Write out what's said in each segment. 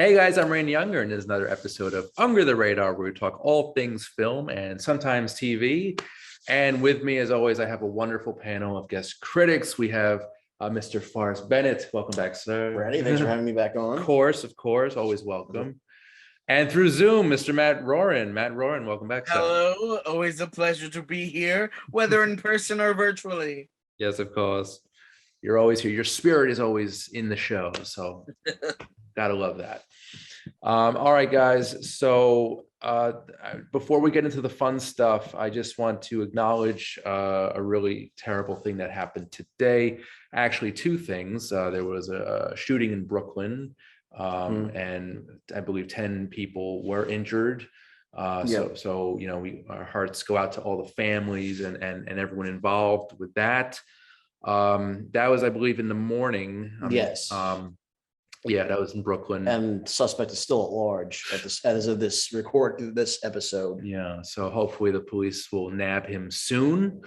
Hey guys, I'm Rain Younger, and this is another episode of Under the Radar, where we talk all things film and sometimes TV. And with me, as always, I have a wonderful panel of guest critics. We have Mr. Forrest Bennett. Welcome back, sir. Ready? Thanks for having me back on. Of course, always welcome. And through Zoom, Mr. Matt Roran. Matt Roran, welcome back, sir. Hello, always a pleasure to be here, whether in person or virtually. Yes, of course. You're always here. Your spirit is always in the show, so gotta love that. All right, guys. So before we get into the fun stuff, I just want to acknowledge a really terrible thing that happened today. Actually, two things. There was a shooting in Brooklyn, and I believe 10 people were injured. So you know, our hearts go out to all the families and everyone involved with that. That was, I believe, in the morning. Yes. Yeah, that was in Brooklyn. And suspect is still at large as of this episode. Yeah, so hopefully the police will nab him soon,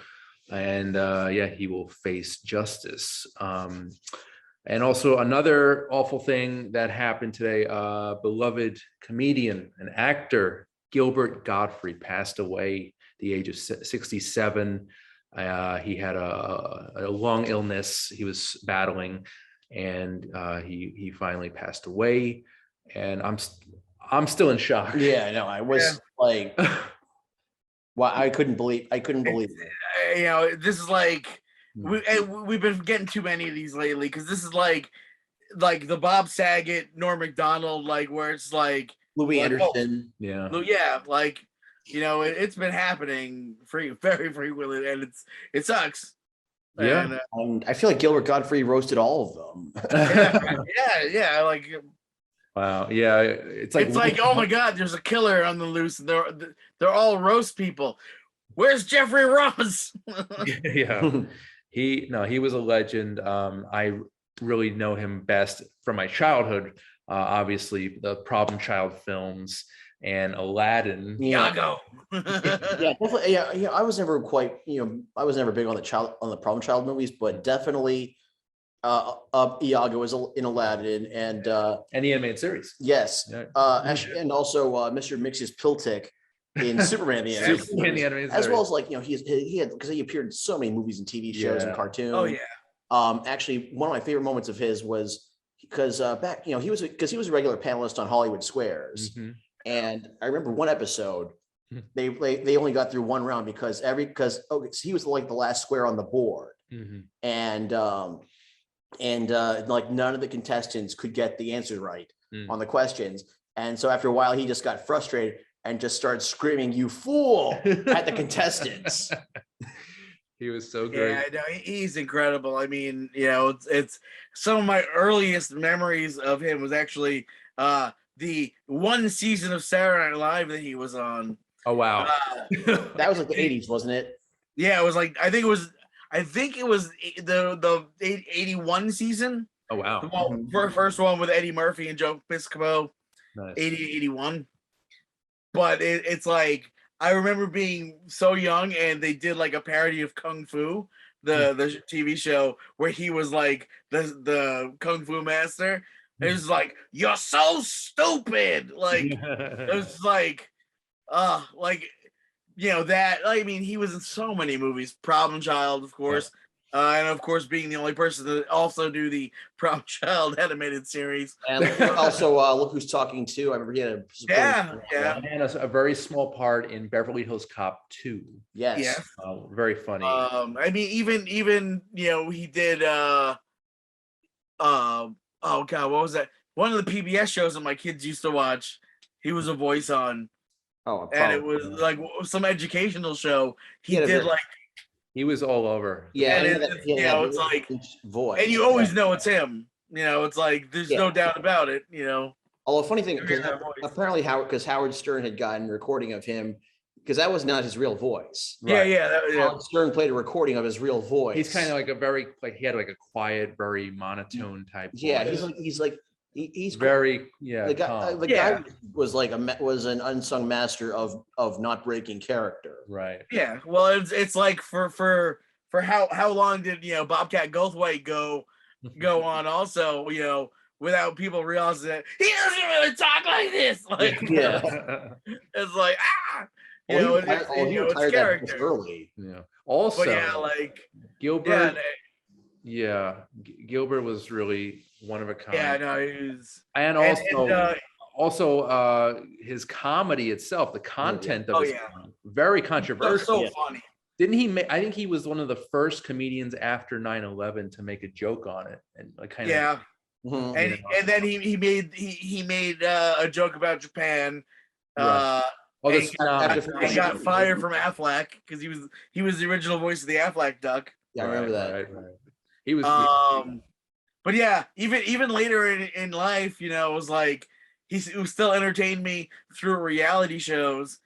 and yeah, he will face justice. And also another awful thing that happened today, beloved comedian and actor Gilbert Godfrey passed away at the age of 67. He had a lung illness he was battling, and he finally passed away, and I'm still in shock. Yeah, I know. I was like, well, I couldn't believe it. You know, this is like we've been getting too many of these lately, because this is like the Bob Saget, Norm Macdonald, like where it's like Louis Anderson. Yeah, like, you know, it's been happening very frequently, and it sucks. Yeah, and I feel like Gilbert Godfrey roasted all of them. yeah, like, wow, yeah, it's like oh my God, there's a killer on the loose, and they're all roast people. Where's Jeffrey Ross? Yeah, he was a legend. I really know him best from my childhood. Obviously, the Problem Child films and Aladdin. Iago. Yeah, definitely. Yeah. I was never quite, I was never big on the Problem Child movies, but definitely Iago was in Aladdin and the animated series. Yes. Actually, and also Mr. Mix's Piltic in Superman the animated series, as well as like, he had, because he appeared in so many movies and TV shows and cartoons. Oh yeah. Actually, one of my favorite moments of his was because back, he was a regular panelist on Hollywood Squares. Mm-hmm. And I remember one episode, they only got through one round because he was like the last square on the board, and like none of the contestants could get the answer right on the questions, and so after a while he just got frustrated and just started screaming, "You fool!" at the contestants. He was so great. Yeah, no, he's incredible. I mean, it's some of my earliest memories of him was actually the one season of Saturday Night Live that he was on. Oh wow. That was like the 80s, wasn't it? Yeah, it was like, I think it was the 81 season. Oh wow. The first one with Eddie Murphy and Joe Piscopo. Nice. 80-81. But it's like, I remember being so young, and they did like a parody of Kung Fu, the TV show, where he was like the Kung Fu master. It was like, "You're so stupid!" Like, it was like, that. I mean, he was in so many movies. Problem Child, of course, and of course, being the only person to also do the Problem Child animated series. And also, Look Who's Talking Too. I remember he had and a very small part in Beverly Hills Cop 2. Yes, very funny. I mean, even he did. Oh God, what was that? One of the PBS shows that my kids used to watch. He was a voice on. Oh, and it was like some educational show. He was all over. Yeah, it's like voice, and you always know it's him. It's like there's no doubt about it. Although funny thing, because apparently Howard Stern had gotten a recording of him, because that was not his real voice. Right? Howard Stern played a recording of his real voice. He's kind of like he had like a quiet, very monotone type. Yeah, voice. he's very The guy was an unsung master of not breaking character. Right. Yeah. Well, it's like for how long did Bobcat Goldthwait go on also without people realizing that he doesn't really talk like this. Like, Yeah. it's like you Well, know, he it's retired that just character. early. Yeah. But yeah, Also, like Gilbert. yeah, Gilbert was really one of a kind. no, he was, And also his comedy itself, the content of his comedy, very controversial. so funny. Didn't he make? I think he was one of the first comedians after 9/11 to make a joke on it, and like kind of Mhm. and then he made a joke about Japan. the and got fired from Affleck because he was the original voice of the Affleck duck. Yeah, I remember that. Right. He was. But yeah, even later in life, you know, it was like he still entertained me through reality shows.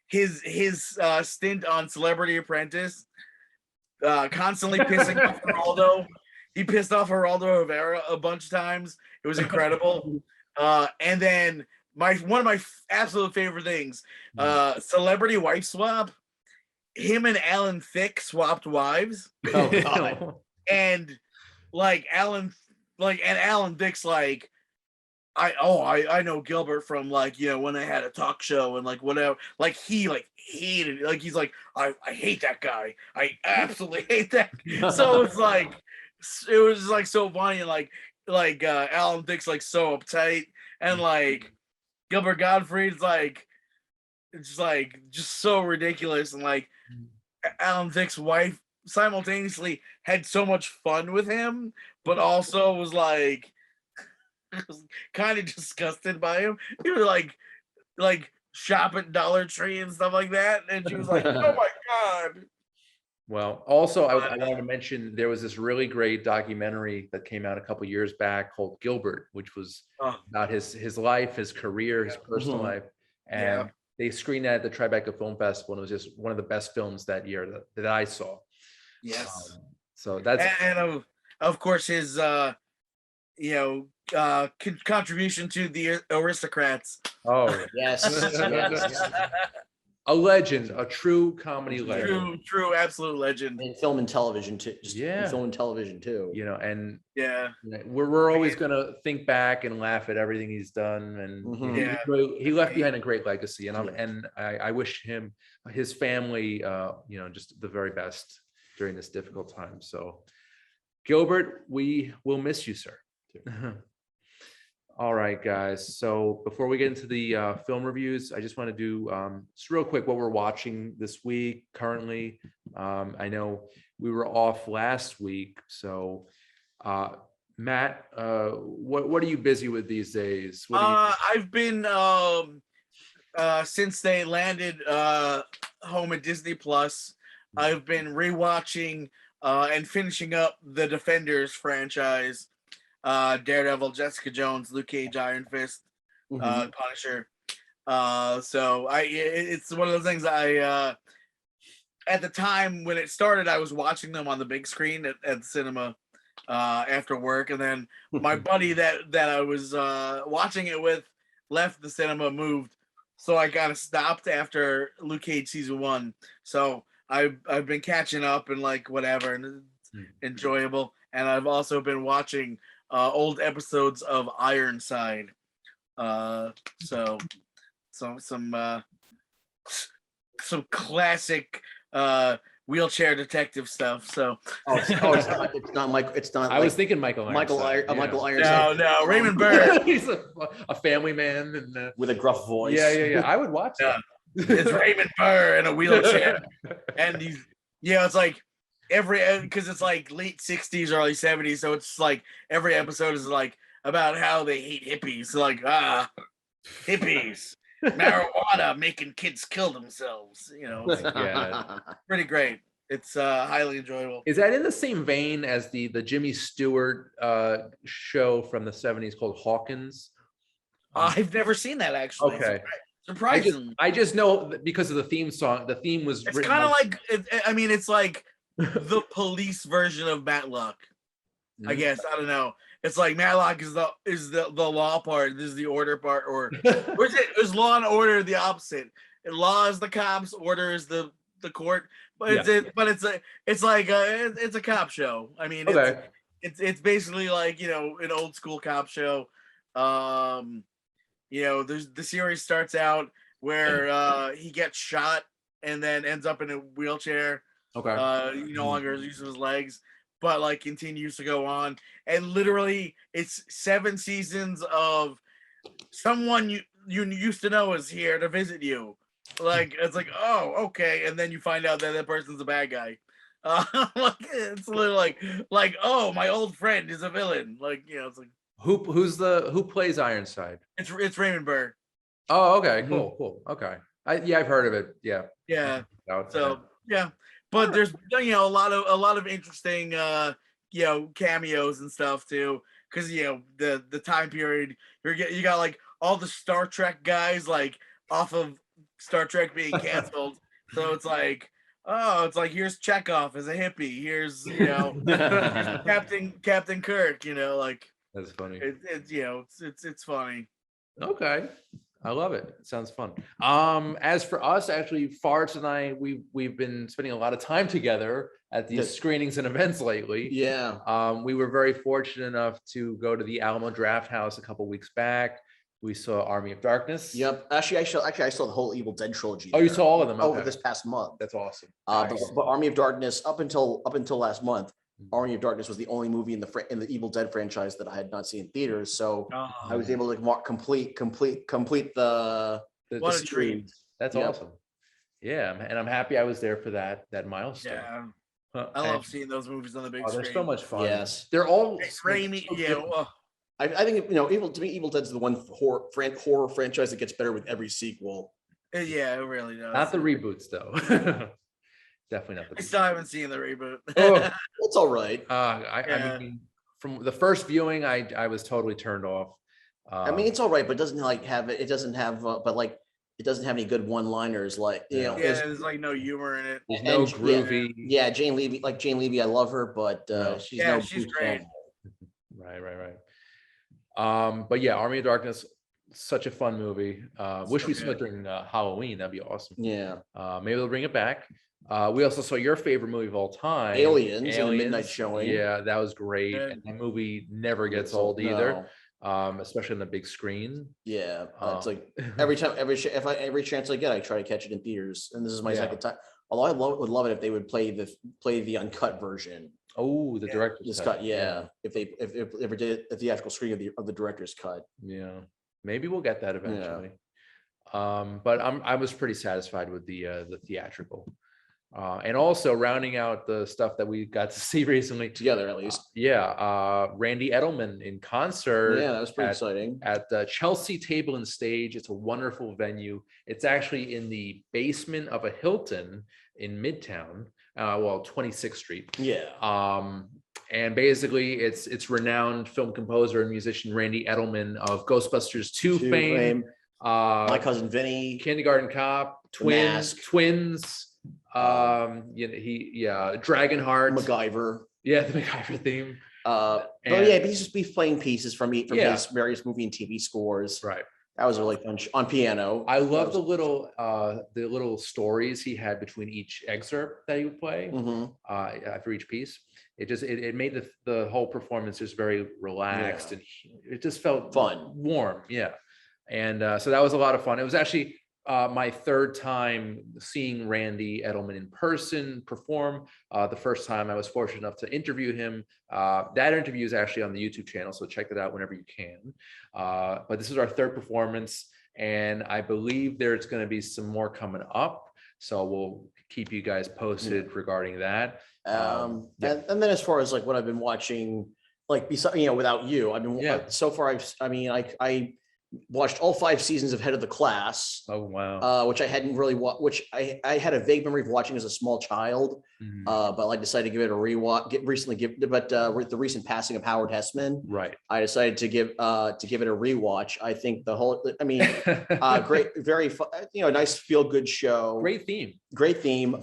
His stint on Celebrity Apprentice, constantly pissing off Geraldo. He pissed off Geraldo Rivera a bunch of times. It was incredible. And then one of my absolute favorite things, Celebrity Wife Swap. Him and Alan Thicke swapped wives. Oh God. And Alan Thicke's like, I know Gilbert from like, you know, when I had a talk show and like whatever. Like he hated, like he's like, I hate that guy. I absolutely hate that. So it's like, it was like so funny, and like Alan Thicke's like so uptight, and like Gilbert Gottfried's like, it's like just so ridiculous, and like Alan Thicke's wife simultaneously had so much fun with him, but also was like kind of disgusted by him. He was like shop at Dollar Tree and stuff like that, and she was like, "Oh my God." Well, also I wanted to mention there was this really great documentary that came out a couple years back called Gilbert, which was about his life, his career, his personal life, and they screened that at the Tribeca Film Festival, and it was just one of the best films that year that I saw. Yes. So that's and of course his contribution to the Aristocrats. Oh yes. A legend, a true comedy legend. True, absolute legend. In film and television too. Film and television too. You know, and yeah, we're always gonna think back and laugh at everything he's done, and he left behind a great legacy, and I wish him, his family, just the very best during this difficult time. So, Gilbert, we will miss you, sir. All right, guys. So before we get into the film reviews, I just want to do just real quick what we're watching this week currently. I know we were off last week, so Matt, what are you busy with these days? I've been since they landed home at Disney Plus, I've been rewatching and finishing up the Defenders franchise. Daredevil, Jessica Jones, Luke Cage, Iron Fist, Punisher. So it's one of those things at the time when it started, I was watching them on the big screen at the cinema after work, and then my buddy that I was watching it with left the cinema, moved, so I kind of stopped after Luke Cage season 1. So I've been catching up and like whatever, and it's enjoyable. And I've also been watching old episodes of Ironside. So some classic wheelchair detective stuff. So it's not Mike. It's not. I was thinking Michael Ironside. Michael Ironside. No, Raymond Burr. He's a family man and with a gruff voice. Yeah. I would watch that. It's Raymond Burr in a wheelchair, and he's it's like because it's like late 60s, early 70s, so it's like every episode is like about how they hate hippies, like hippies, marijuana making kids kill themselves, pretty great. It's highly enjoyable. Is that in the same vein as the Jimmy Stewart show from the 70s called Hawkins? I've never seen that, actually. Okay. Surprisingly. I just know because of the theme song. The theme was it's kind of like it's like the police version of Matlock, I guess. I don't know. It's like Matlock is the law part. This is the order part, or is Law and Order the opposite? Law is the cops, order is the court. But it's a cop show. I mean, It's basically like, an old school cop show. There's the series starts out where he gets shot and then ends up in a wheelchair. Okay. He no longer uses his legs, but like continues to go on. And literally it's 7 seasons of someone you used to know is here to visit you. Like it's like, oh, okay, and then you find out that person's a bad guy. It's literally like, oh, my old friend is a villain. Like, it's like Who plays Ironside? it's Raymond Burr. Oh, okay, cool. Okay. I've heard of it. Yeah. Yeah. So yeah, but there's a lot of interesting cameos and stuff too, because the time period you got like all the Star Trek guys like off of Star Trek being canceled. So it's like, oh, it's like here's Chekhov as a hippie. Here's Captain Kirk. Like That's funny. It's funny. Okay. I love it. It sounds fun. As for us, actually, Farts and I, we've been spending a lot of time together at these screenings and events lately. Yeah. We were very fortunate enough to go to the Alamo Draft House a couple weeks back. We saw Army of Darkness. Yep. Actually, I saw the whole Evil Dead trilogy. Oh, you saw all of them? Over this past month. That's awesome. But Army of Darkness, up until last month, Army of Darkness was the only movie in the Evil Dead franchise that I had not seen in theaters. So I was able to complete the stream. That's awesome. Yeah, and I'm happy I was there for that milestone. Yeah. I love seeing those movies on the big screen. They're so much fun. Yes. They're all Raimi. I think Evil Dead's the one horror franchise that gets better with every sequel. Yeah, it really does. Not the reboots though. Definitely not the reboots. I still haven't seen the reboot. It's all right. I mean, from the first viewing, I was totally turned off. I mean, it's all right, but it doesn't have it doesn't have it doesn't have any good one-liners there's like no humor in it. There's no groovy. Yeah, Jane Levy, I love her, but she's great. Right. But yeah, Army of Darkness, such a fun movie. Wish we saw it during Halloween. That'd be awesome. Yeah. Maybe they'll bring it back. We also saw your favorite movie of all time, Aliens in the midnight showing. Yeah, that was great. And that movie never gets old either. Especially on the big screen. Yeah, it's like every chance I get, I try to catch it in theaters, and this is my second time. Although would love it if they would play the uncut version. Oh, the director's cut. Yeah, if they ever did a theatrical screening of the director's cut. Yeah, maybe we'll get that eventually. But I was pretty satisfied with the theatrical. And also rounding out the stuff that we got to see recently together, at least. Randy Edelman in concert. Yeah, that was pretty exciting. At the Chelsea Table and Stage. It's a wonderful venue. It's actually in the basement of a Hilton in Midtown, 26th Street. Yeah. And basically, it's renowned film composer and musician Randy Edelman of Ghostbusters 2 fame. My Cousin Vinny, Kindergarten Cop, Twins. Dragonheart, MacGyver. Yeah, the MacGyver theme. He's just playing pieces from his various movie and TV scores. Right. That was really fun on piano. I love the little stories he had between each excerpt that he would play after each piece. It made the whole performance just very relaxed and it just felt fun, warm. Yeah. And so that was a lot of fun. It was actually my third time seeing Randy Edelman in person perform. The first time I was fortunate enough to interview him. That interview is actually on the YouTube channel, so check that out whenever you can. But this is our third performance, and I believe there's going to be some more coming up. So we'll keep you guys posted regarding that. And then as far as like what I've been watching, like besides, without you, I've been so far. I watched all 5 seasons of Head of the Class. Oh wow! Which I hadn't really watched. Which I had a vague memory of watching as a small child, but I decided to give it a rewatch. But with the recent passing of Howard Hessman, right? I decided to give it a rewatch. I think the whole. Great, very fun. Nice feel good show. Great theme.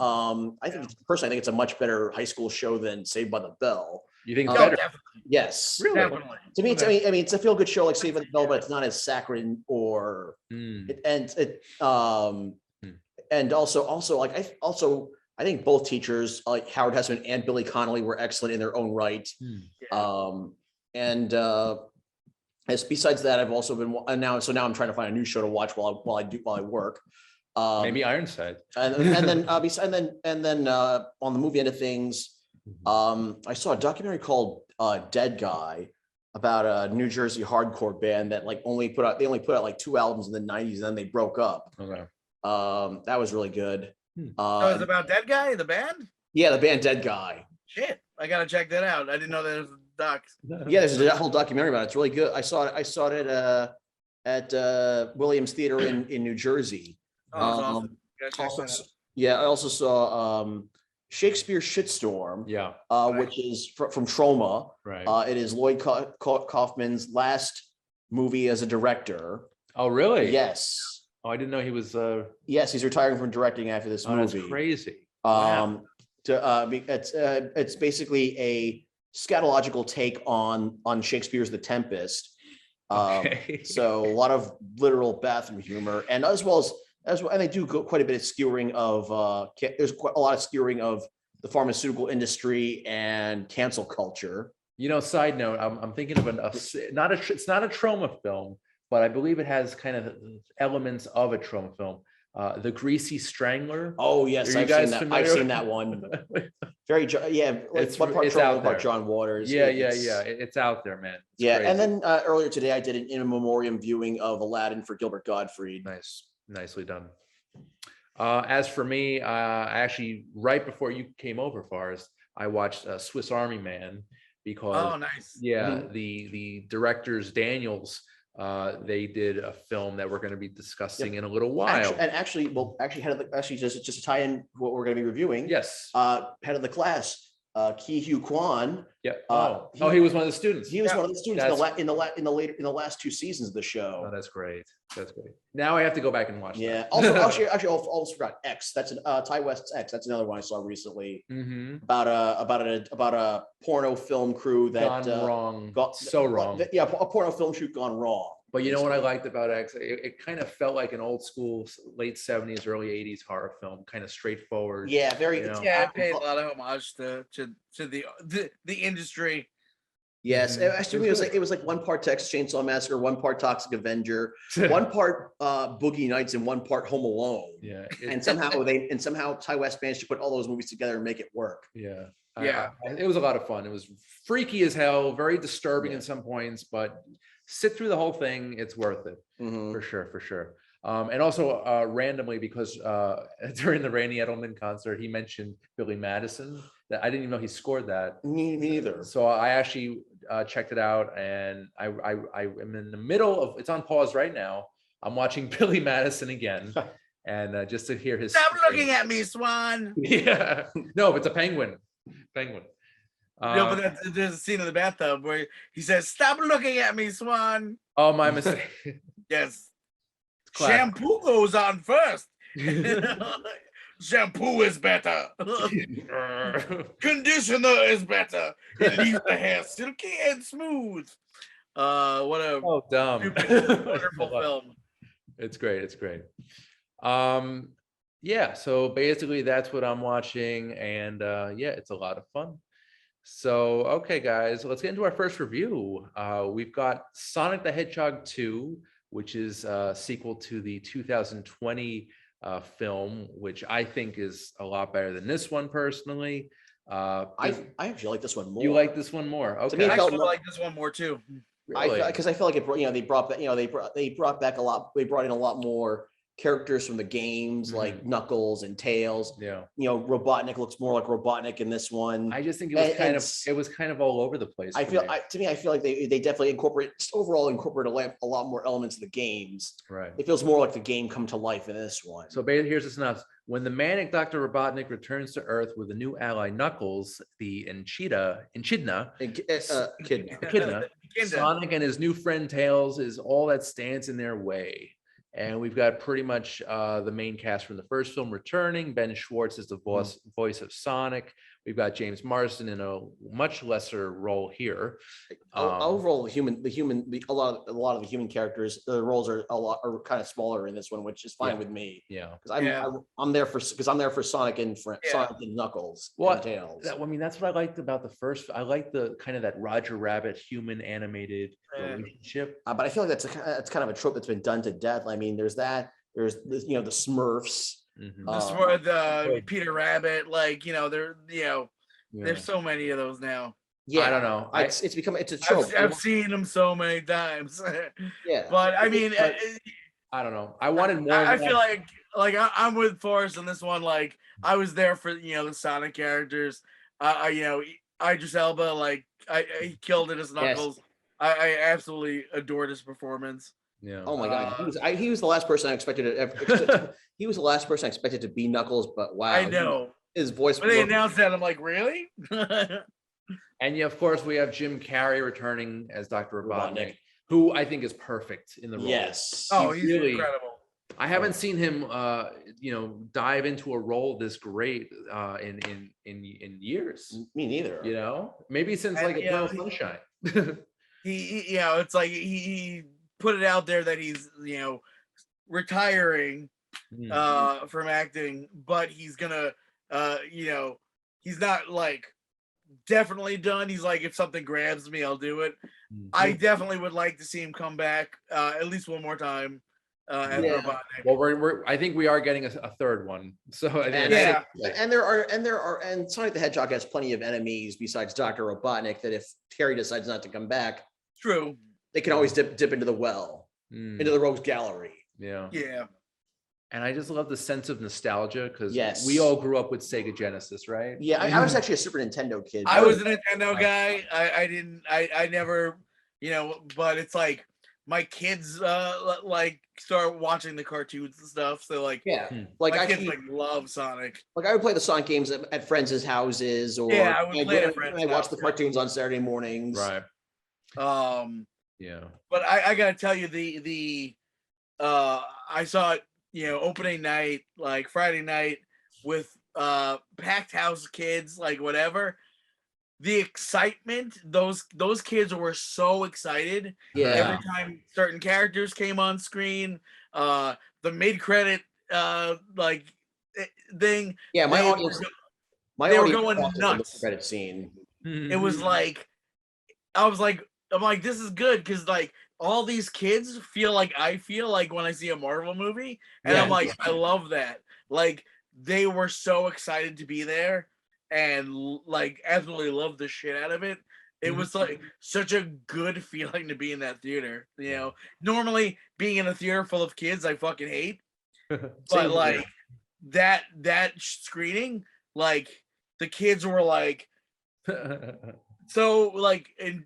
I think it's a much better high school show than Saved by the Bell. You think it's better? Yes, really. Definitely. To me, it's a feel good show like Saved by the Bell, but it's not as saccharine and also I think both teachers, like Howard Hessman and Billy Connolly, were excellent in their own right. And as besides that, I've also been now I'm trying to find a new show to watch while I work. Maybe Ironside. And then on the movie end of things, I saw a documentary called Dead Guy about a New Jersey hardcore band that like only put out like 2 albums in the 90s and then they broke up. Okay. That was really good. So it's about Dead Guy, the band? Yeah, the band Dead Guy. Shit, I gotta check that out. I didn't know there was a doc. Yeah, there's a whole documentary about it. It's really good. I saw it at Williams Theater in New Jersey. Oh, that's awesome. I also saw Shakespeare Shitstorm. Yeah. Which is from Trauma. Right. It is Lloyd Kaufman's last movie as a director. Oh, really? Yes. Oh, I didn't know he was. Yes, he's retiring from directing after this movie. That's crazy. Wow. It's basically a scatological take on Shakespeare's The Tempest. Okay. So a lot of literal bathroom humor, and as well, and they do quite a bit of skewering of. There's quite a lot of skewering of the pharmaceutical industry and cancel culture. Side note, I'm thinking of it's not a trauma film, but I believe it has kind of elements of a trauma film. The Greasy Strangler. Oh yes, I've seen that one. Very it's one part Trauma, one part John Waters. Yeah. It's out there, man. It's crazy. And then earlier today I did an in memoriam viewing of Aladdin for Gilbert Gottfried. Nicely done. As for me, I actually right before you came over, Forrest, I watched Swiss Army Man because the directors Daniels. They did a film that we're going to be discussing in a little while. Just to tie in what we're going to be reviewing. Yes. Head of the class, Ki Hugh Kwan. Yeah. He was one of the students. He was one of the students in the last 2 seasons of the show. Oh, that's great. That's great. Now I have to go back and watch. Yeah. That. Also, I almost forgot X. That's Ty West's X. That's another one I saw recently. Mm-hmm. About a porno film crew that gone wrong. Wrong. Yeah, a porno film shoot gone wrong. But you know what I liked about X? It kind of felt like an old school, late 70s, early 80s horror film, kind of straightforward. Yeah, very. It paid a lot of homage to the industry. Yes, it was like 1 part Texas Chainsaw Massacre, 1 part Toxic Avenger, 1 part Boogie Nights, and 1 part Home Alone. Yeah, and somehow Ty West managed to put all those movies together and make it work. Yeah, it was a lot of fun. It was freaky as hell, very disturbing in some points, but sit through the whole thing, it's worth it. For sure. And also randomly, because during the Randy Edelman concert, he mentioned Billy Madison. That I didn't even know he scored that. Me neither. So I actually checked it out, and I am in the middle of. It's on pause right now. I'm watching Billy Madison again, and just to hear his. Stop looking at me, Swan. Yeah. No, it's a penguin. Penguin. No, but there's a scene in the bathtub where he says, "Stop looking at me, Swan." Oh, my mistake. Yes. Shampoo goes on first. Shampoo is better. Conditioner is better. It leaves the hair silky and smooth. What a dumb. wonderful film. It's great. Yeah, so basically that's what I'm watching, and it's a lot of fun. So, okay, guys, let's get into our first review. We've got Sonic the Hedgehog 2, which is a sequel to the 2020 film, which I think is a lot better than this one personally. I actually like this one more. You like this one more? Okay. To me, I actually like this one more too. Really? Because I feel like they brought back a lot. They brought in a lot more characters from the games, like Knuckles and Tails. Yeah. Robotnik looks more like Robotnik in this one. I just think it was kind of all over the place. I feel like they definitely incorporate a lot more elements of the games. Right. It feels more like the game come to life in this one. So basically, here's the synopsis. When the manic Dr. Robotnik returns to Earth with a new ally, Knuckles, the Echidna, Sonic and his new friend Tails is all that stands in their way. And we've got pretty much the main cast from the first film returning. Ben Schwartz is the voice of Sonic. We've got James Marsden in a much lesser role here. Overall, a lot of the human characters, the roles are kind of smaller in this one, which is fine with me. Yeah. Because I'm there for Sonic and Sonic and Knuckles and Tails. That's what I liked about the first. I like the kind of that Roger Rabbit human animated relationship. But I feel like that's kind of a trope that's been done to death. I mean, there's the Smurfs. The Peter Rabbit, there's so many of those now. Yeah, I don't know. It's a trope. I've seen them so many times. Yeah, but I mean, I don't know. I wanted more. I feel like I'm with Forrest on this one. Like I was there for the Sonic characters. Idris Elba, he killed it as Knuckles. Yes. I absolutely adored his performance. Yeah. Oh my God, he was the last person I expected to. He was the last person I expected to be Knuckles, but wow, I know his voice. When they announced that, I'm like, really? And of course, we have Jim Carrey returning as Dr. Robotnik, who I think is perfect in the role. Yes. Oh, he's really incredible. I haven't seen him, dive into a role this great in years. Me neither. Maybe since Eternal Sunshine. It's like he put it out there that he's retiring from acting, but he's gonna he's not definitely done. He's like, if something grabs me, I'll do it. I definitely would like to see him come back at least one more time as Robotnik. Well, I think we are getting a third one. So and Sonic the Hedgehog has plenty of enemies besides Dr. Robotnik that if Terry decides not to come back, true, they can always dip into the well, into the rogues gallery. Yeah. And I just love the sense of nostalgia because we all grew up with Sega Genesis, right? Yeah, I was actually a Super Nintendo kid. I was a Nintendo guy. I never, but it's like my kids start watching the cartoons and stuff. So my kids love Sonic. I would play the Sonic games at friends' houses, or I would play at friends' I watch the cartoons on Saturday mornings. Right. But I gotta tell you, I saw it, opening night, Friday night, with packed house kids, whatever. The excitement, those kids were so excited. Yeah. Every time certain characters came on screen, the mid-credit thing. Yeah, they were going nuts. The credit scene. It was I'm like, this is good because all these kids feel like I feel like when I see a Marvel movie, and I'm like, I love that. They were so excited to be there and absolutely loved the shit out of it. It was such a good feeling to be in that theater. Normally being in a theater full of kids, I fucking hate. But that screening, the kids were so in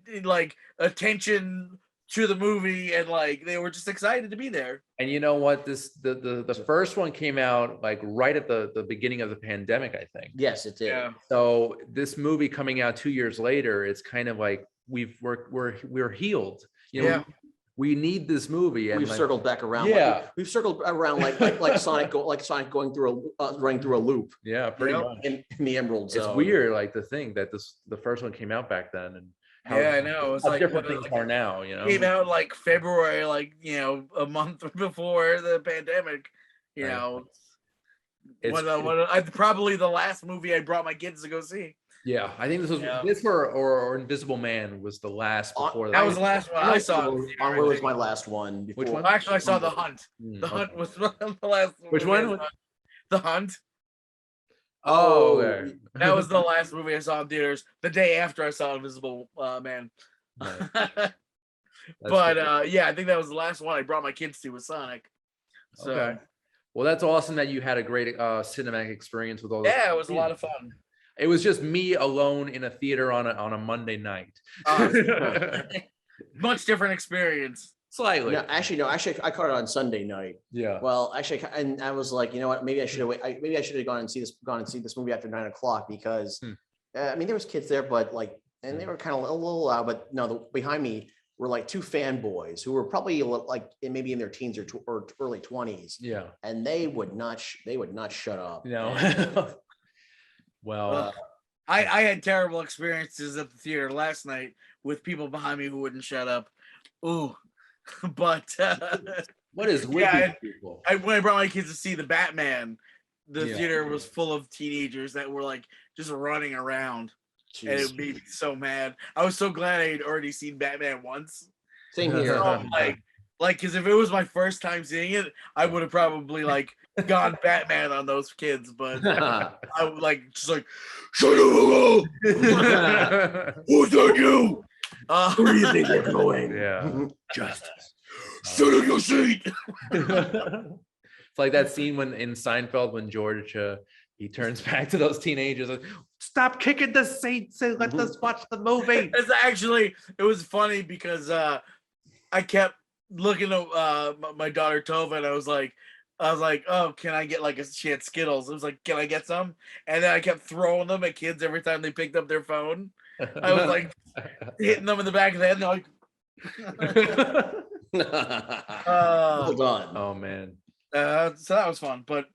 attention to the movie, and they were just excited to be there. And you know what, the first one came out right at the beginning of the pandemic, I think. Yes, it did. Yeah. So this movie coming out 2 years later, it's kind of like we're healed. We need this movie, and we've circled back around. Yeah, we've circled around like Sonic going through running through a loop. Yeah, pretty much in the Emerald Zone. It's weird, to think that the first one came out back then, and I know. It's different things are now. Came out February, a month before the pandemic. It's probably the last movie I brought my kids to go see. Yeah, I think this was this or Invisible Man was the last before that was the last one I saw. Onward was my last one. Which one? Actually, I saw The Hunt. The Hunt was the last one. Which one? The Hunt. Oh, okay. That was the last movie I saw in theaters. The day after I saw Invisible Man. Nice. But I think that was the last one I brought my kids to with Sonic. So. Okay. Well, that's awesome that you had a great cinematic experience with all. Yeah, it was a lot of fun. It was just me alone in a theater on a Monday night. Much different experience. Slightly. No, actually, I caught it on Sunday night. Yeah. Well, actually, and I was like, you know what? Maybe I should have gone and see this movie after 9 o'clock because, there was kids there, but and they were kind of a little loud. But no, behind me were two fanboys who were probably maybe in their teens or early 20s. Yeah. And they would not shut up. No. Well, I had terrible experiences at the theater last night with people behind me who wouldn't shut up. Ooh, but What is with yeah, these people? when I brought my kids to see the Batman, the Yeah. theater was full of teenagers that were like just running around, and Jeez. it made me so mad. I was so glad I had already seen Batman once. Same here. So, because if it was my first time seeing it, I would have probably like gone Batman on those kids. But I would just like, shut up, who's on you? Where do you think we're going? Yeah. Justice. Sit in your seat. It's like that scene when in Seinfeld when George he turns back to those teenagers like, stop kicking the seats and let us watch the movie. It's actually, it was funny because I kept looking at my daughter Tova, and I was like, oh, can I get she had Skittles. I was like, can I get some? And then I kept throwing them at kids every time they picked up their phone. I was like hitting them in the back of the head, and they're like, Well done. Oh man. so that was fun. But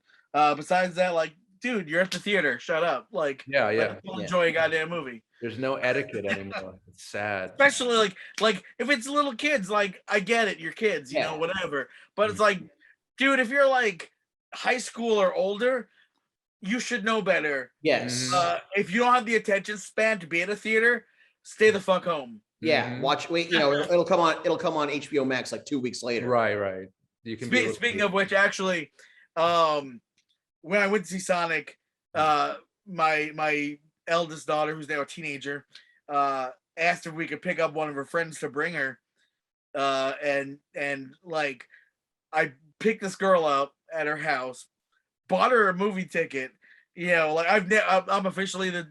besides that, dude, you're at the theater. Shut up. Yeah. Enjoy a goddamn movie. There's no etiquette anymore. It's sad. Especially like if it's little kids, I get it, you're kids, you know, whatever. But it's like, dude, if you're like high school or older, you should know better. Yes. If you don't have the attention span to be at a theater, stay the fuck home. Yeah. Watch. Wait. It'll come on. It'll come on HBO Max 2 weeks later. Right. You can. Speaking of which, actually, when I went to see Sonic, my eldest daughter, who's now a teenager, asked if we could pick up one of her friends to bring her, and I picked this girl up at her house, bought her a movie ticket. I'm officially the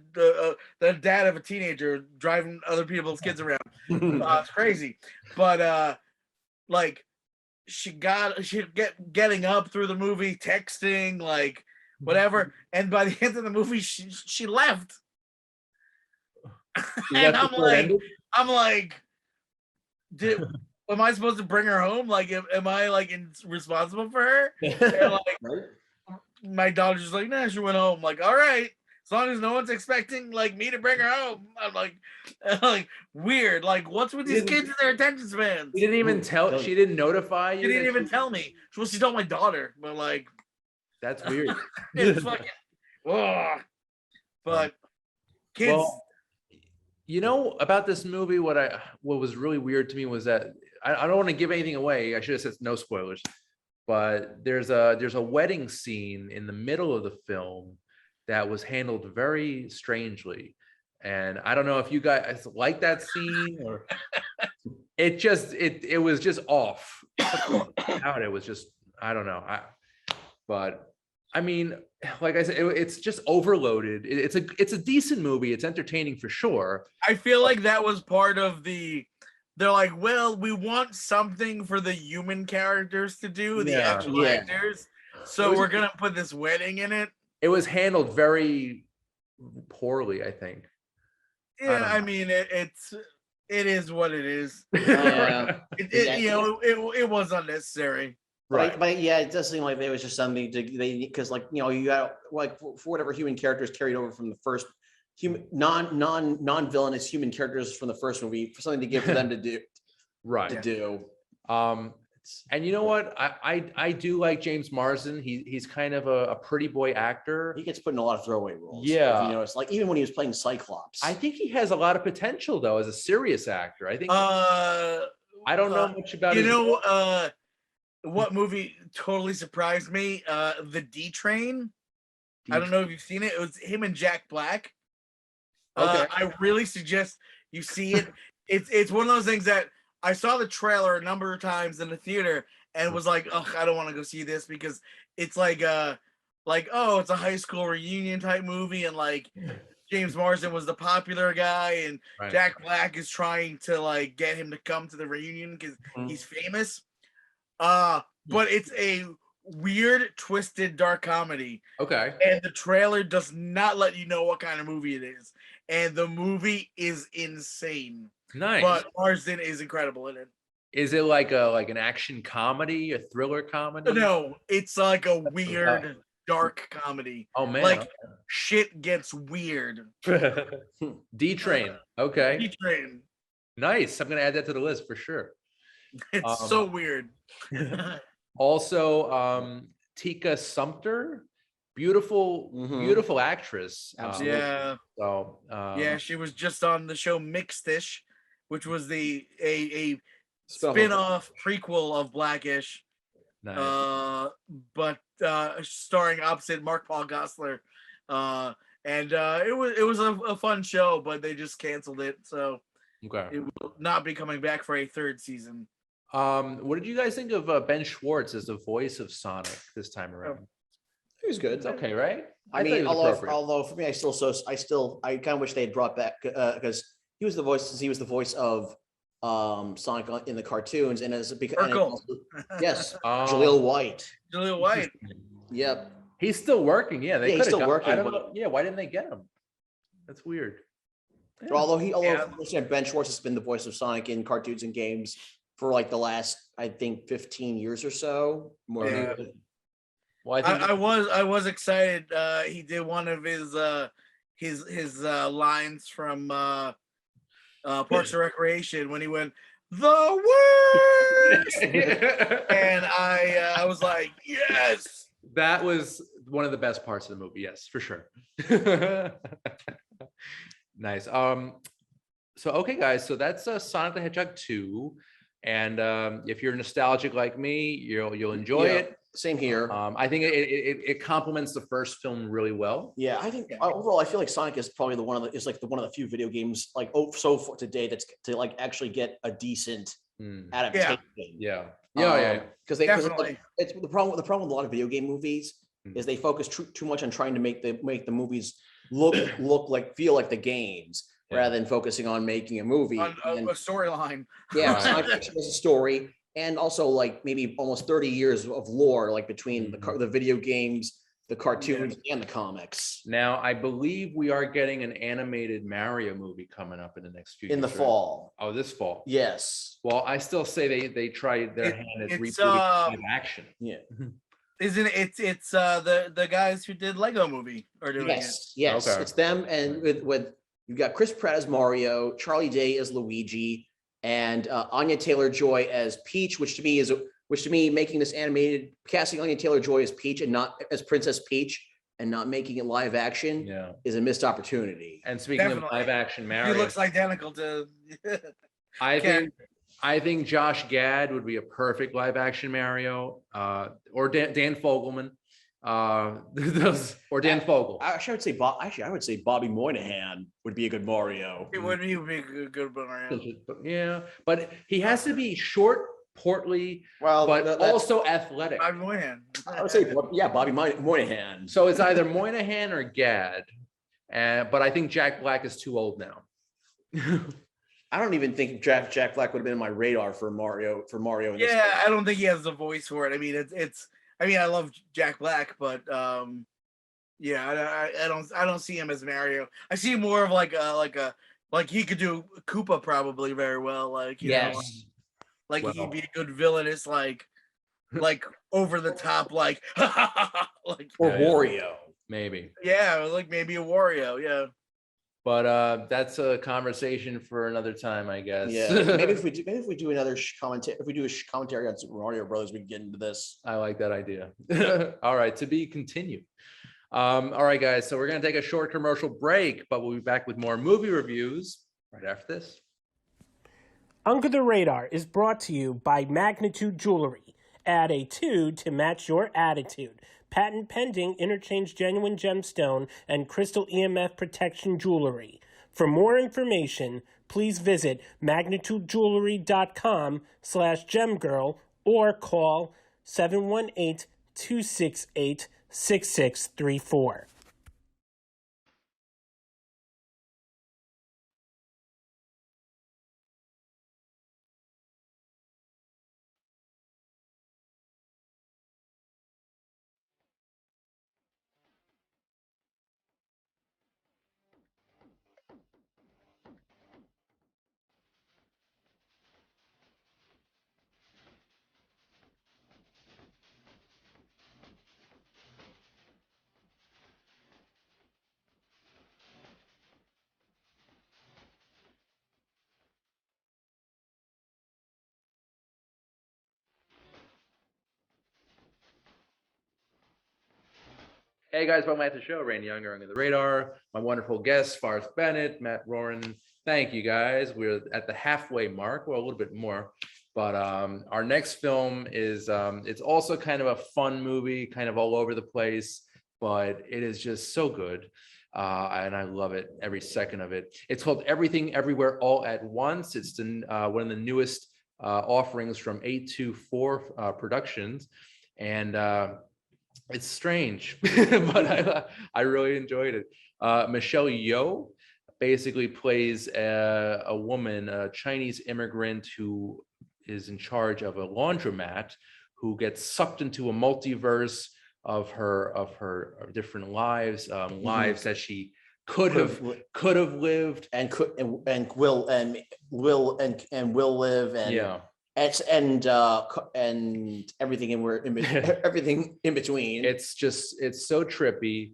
dad of a teenager driving other people's kids around. It's crazy, but she getting up through the movie, texting, whatever, and by the end of the movie, she left. And I'm like, am I supposed to bring her home? Am I responsible for her? And my daughter's just like, nah, she went home. All right, as long as no one's expecting me to bring her home. I'm like weird. What's with these kids and their attention spans? She didn't even tell. She didn't notify you. She didn't even tell me. Well, she told my daughter, but that's weird. it's fucking. Ugh. But kids. Well, about this movie, what was really weird to me was that I don't want to give anything away. I should have said no spoilers. But there's a wedding scene in the middle of the film that was handled very strangely, and I don't know if you guys like that scene or it was just off. It was just, I don't know. But I mean, like I said, it's just overloaded. It's a decent movie. It's entertaining for sure. I feel like that was part of the. They're like, well, we want something for the human characters to do, the actual actors. So we're gonna put this wedding in it. It was handled very poorly, I think. Yeah, I mean, it is what it is. Yeah. It was unnecessary. Right. But yeah, it does seem like there was just something because you got for whatever human characters carried over from the first non-villainous human characters from the first movie, for something to give for them to do. Right. To do. And you know what? I do like James Marsden. He's kind of a pretty boy actor. He gets put in a lot of throwaway roles. Yeah. It's even when he was playing Cyclops. I think he has a lot of potential though as a serious actor. I think I don't know much about what movie totally surprised me? The D Train. I don't know if you've seen it. It was him and Jack Black. Okay. I really suggest you see it. It's one of those things that I saw the trailer a number of times in the theater and was like, oh, I don't want to go see this because it's it's a high school reunion type movie, and James Marsden was the popular guy, and Jack Black is trying to get him to come to the reunion because he's famous. But it's a weird, twisted, dark comedy. Okay. And the trailer does not let you know what kind of movie it is. And the movie is insane. Nice. But Marsden is incredible in it. Is it like an action comedy, a thriller comedy? No, it's like a weird dark comedy. Oh man. Like shit gets weird. D Train. Okay. E-Train. Nice. I'm gonna add that to the list for sure. It's so weird. Also, Tika Sumpter, beautiful, Mhm. beautiful actress. Absolutely. Yeah. So Yeah, she was just on the show Mixedish, which was a Spin-off. spin-off prequel of Blackish. nice. But starring opposite Mark Paul Gosselaar. And it was a fun show, but they just canceled it, so Okay. it will not be coming back for a third season. What did you guys think of Ben Schwartz as the voice of Sonic this time around? He was good. It's okay, right? I thought he mean, was appropriate. although for me, I kind of wish they had brought back because he was the voice of Sonic in the cartoons, and Urkel. yes, Oh. Jaleel White. Jaleel White. Yep. He's still working. Yeah, they Yeah, he's could have still working, I don't but- know. Yeah, why didn't they get him? That's weird. Yeah. Although Ben Schwartz has been the voice of Sonic in cartoons and games for like the last, I think, 15 years or so. More. Yeah. Well, I think I was excited. He did one of his lines from Parks and Recreation when he went the worst, and I was like, yes. that was one of the best parts of the movie. Yes, for sure. Nice. So okay, guys. So that's Sonic the Hedgehog 2, and if you're nostalgic like me, you'll enjoy Yeah. it. Same here. I think it complements the first film really well. Yeah, I think overall, I feel like Sonic is probably one of the few video games like so far today that's to like actually get a decent Hmm. adaptation. Yeah. Yeah. Because Definitely. it's the problem with a lot of video game movies Mhm. is they focus too much on trying to make the movies feel like the games Yeah. rather than focusing on making a movie. On And, a storyline. yeah, Right. Sonic actually has a story and also like maybe almost 30 years of lore like between the video games, the cartoons, and the comics Now, I believe we are getting an animated Mario movie coming up in the next few in the years, right? fall. Oh, this fall. Yes. Well, I still say they tried their hand at It's, rebooting live action. Yeah. Isn't it? It's the guys who did Lego Movie are doing Yes. Yes. Okay. It's them, and with you've got Chris Pratt as Mario, Charlie Day as Luigi, and Anya Taylor-Joy as Peach, which to me making this animated, casting Anya Taylor-Joy as Peach and not as Princess Peach and not making it live action Yeah. is a missed opportunity. And speaking Definitely. of live action it. Mario, He looks identical to. I think Josh Gad would be a perfect live action Mario, or Dan Fogelman, or Dan Fogel. I would say Bobby Moynihan would be a good Mario. It would be a good Mario. Yeah, but he has to be short, portly, Well, but also athletic. Bobby Moynihan. I would say Bobby Moynihan. So it's either Moynihan or Gad, but I think Jack Black is too old now. I don't even think Jack Black would have been on my radar for Mario. In this Yeah, I don't think he has the voice for it. I mean, it's. I mean, I love Jack Black, but yeah, I don't see him as Mario. I see him more of like he could do Koopa probably very well. Like you know, like Well. he'd be a good villainous, like over the top, like like or Yeah. Wario. Maybe. yeah, like maybe a Wario. Yeah, But that's a conversation for another time, I guess. Yeah, maybe if we do another commentary, if we do a commentary on Super Mario Brothers, we can get into this. I like that idea. All right, to be continued. All right, guys. So we're gonna take a short commercial break, but we'll be back with more movie reviews right after this. Under the Radar is brought to you by Magnitude Jewelry. Add a 2 to match your attitude. Patent pending interchange genuine gemstone and crystal EMF protection jewelry. For more information, please visit magnitudejewelry.com/gemgirl or call 718-268-6634. Hey guys, welcome back to the show. Randy Younger under the radar. My wonderful guests, Forrest Bennett, Matt Roran. Thank you guys. We're at the halfway mark, well, a little bit more. But our next film is it's also kind of a fun movie, kind of all over the place, but it is just so good. And I love it, every second of it. It's called Everything Everywhere All at Once. It's one of the newest offerings from 824 Productions. And it's strange, but I really enjoyed it. Michelle Yeoh basically plays a woman, a Chinese immigrant who is in charge of a laundromat, who gets sucked into a multiverse of her different lives, lives that she could have lived and will live, and yeah. And everything everything in between. It's so trippy.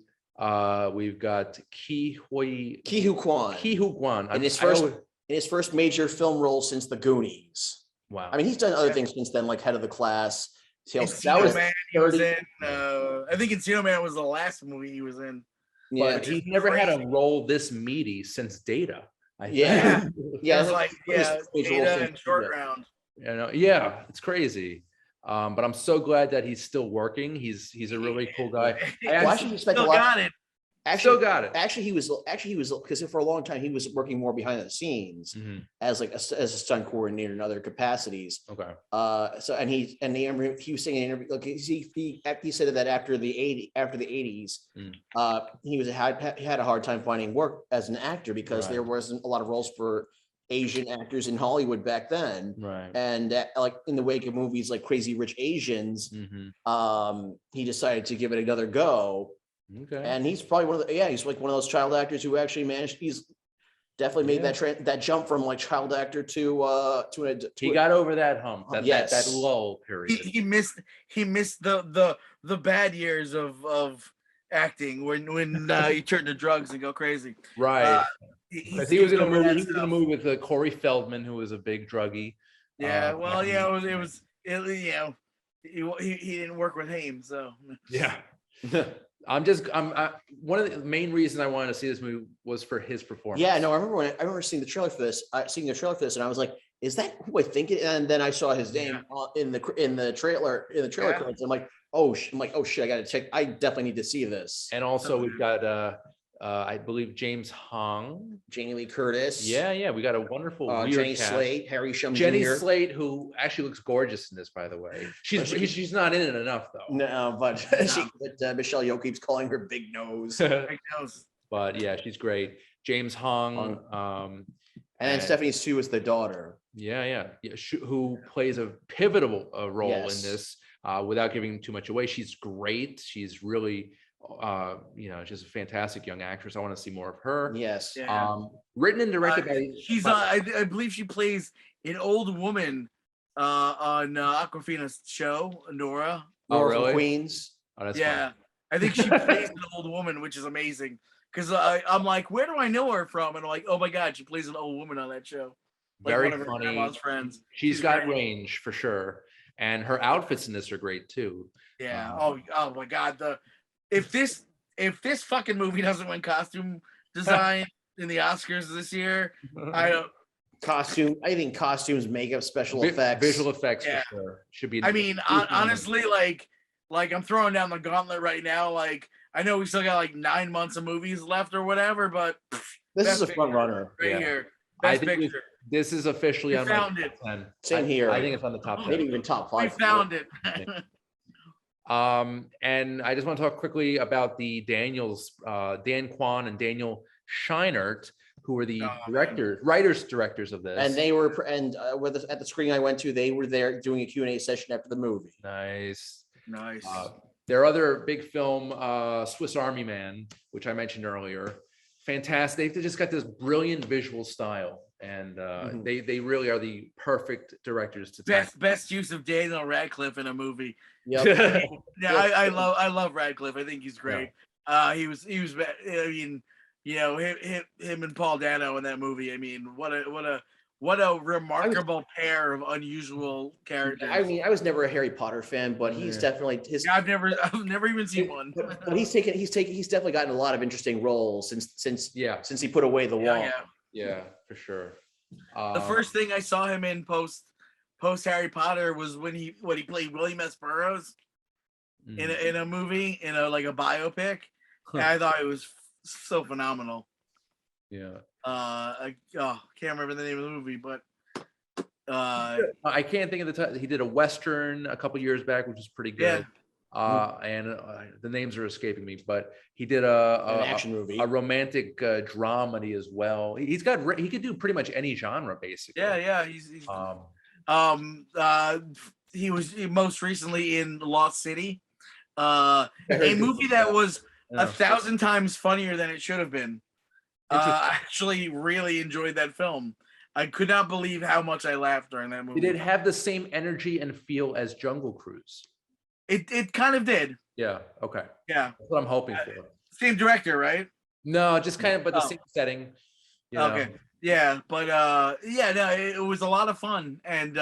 We've got Ke Huy Quan in his first major film role since The Goonies. Wow. I mean, he's done other things since then, like Head of the Class. Encino Man, he was in. I think Encino Man was the last movie he was in. Yeah, but he's never had a role this meaty since Data. Yeah. It's like Data and Short Round. You know, yeah, it's crazy. But I'm so glad that he's still working. He's a really cool guy. Actually got it. Actually, he was because for a long time he was working more behind the scenes as as a stunt coordinator in other capacities. Okay. He was saying in an interview, like he said that after the 80s, he had a hard time finding work as an actor because there wasn't a lot of roles for Asian actors in Hollywood back then. Right. And like in the wake of movies like Crazy Rich Asians, he decided to give it another go. Okay. And he's probably he's like one of those child actors who actually managed. He's definitely made that jump from like child actor to he got over that hump. That lull period. He missed the bad years of acting when he turned to drugs and go crazy. Right. He was in a movie. He was in a movie with Corey Feldman, who was a big druggie. Yeah. He didn't work with Haim, so yeah. I'm one of the main reasons I wanted to see this movie was for his performance. Yeah, no, I remember seeing the trailer for this. And I was like, "Is that who I think it?" And then I saw his name in the trailer credits. I'm like, "Oh shit! I got to check. I definitely need to see this." And also we've got I believe James Hong, Jamie Lee Curtis. Yeah, we got a wonderful Jenny cast. Slate, Harry Shum Jenny Jr. Slate, who actually looks gorgeous in this, by the way. She's not in it enough though. No, but Michelle Yeoh keeps calling her Big Nose. Big Nose. But yeah, she's great. James Hong, and then Stephanie Sue is the daughter. Yeah, who plays a pivotal role in this. Without giving too much away, she's great. She's really, she's a fantastic young actress. I want to see more of her. Yes. Written and directed by. She's. I believe she plays an old woman on Awkwafina's show, Nora. Oh, really? From Queens. Oh, that's fun. I think she plays an old woman, which is amazing. Because I'm like, where do I know her from? And I'm like, oh my god, she plays an old woman on that show. Like very one of her funny. grandma's friends. She's got range for sure, and her outfits in this are great too. Yeah. Oh my god. If this fucking movie doesn't win costume design in the Oscars this year, I think costumes, makeup, special effects, visual effects for sure should be. I mean, honestly, like I'm throwing down the gauntlet right now. Like I know we still got like 9 months of movies left or whatever, but this is a front runner here. I think this is officially on my top 10. Same here. I think it's on the top 10. Maybe even top 5. We found it. And I just want to talk quickly about the Daniels, Dan Kwan and Daniel Scheinert, who were the writers-directors of this. And they were, at the screening I went to, they were there doing a Q&A session after the movie. Nice. Their other big film, Swiss Army Man, which I mentioned earlier. Fantastic. They just got this brilliant visual style, and they really are the perfect directors to best use of Daniel Radcliffe in a movie. Yep. I love Radcliffe. I think he's great. Yeah. He was. I mean, him and Paul Dano in that movie. I mean, what what a remarkable pair of unusual characters. I mean, I was never a Harry Potter fan, but he's definitely his. Yeah, I've never even seen one. But he's definitely gotten a lot of interesting roles since Yeah, he put away the wand. yeah, for sure. The first thing I saw him in post Harry Potter was when he played William S. Burroughs in a movie, in a biopic. And I thought it was so phenomenal. Yeah. I can't remember the name of the movie, but I can't think of the title. He did a Western a couple years back, which was pretty good. And the names are escaping me, but he did An action movie, a romantic dramedy as well. He could do pretty much any genre, basically. Yeah. He was most recently in Lost City, a movie that was 1,000 times funnier than it should have been. I actually really enjoyed that film. I could not believe how much I laughed during that movie. Did it have the same energy and feel as Jungle Cruise? It kind of did. Yeah. Okay. Yeah. That's what I'm hoping for. Same director, right? No, just kind of, but the same setting. Okay. Yeah, but no, it was a lot of fun, and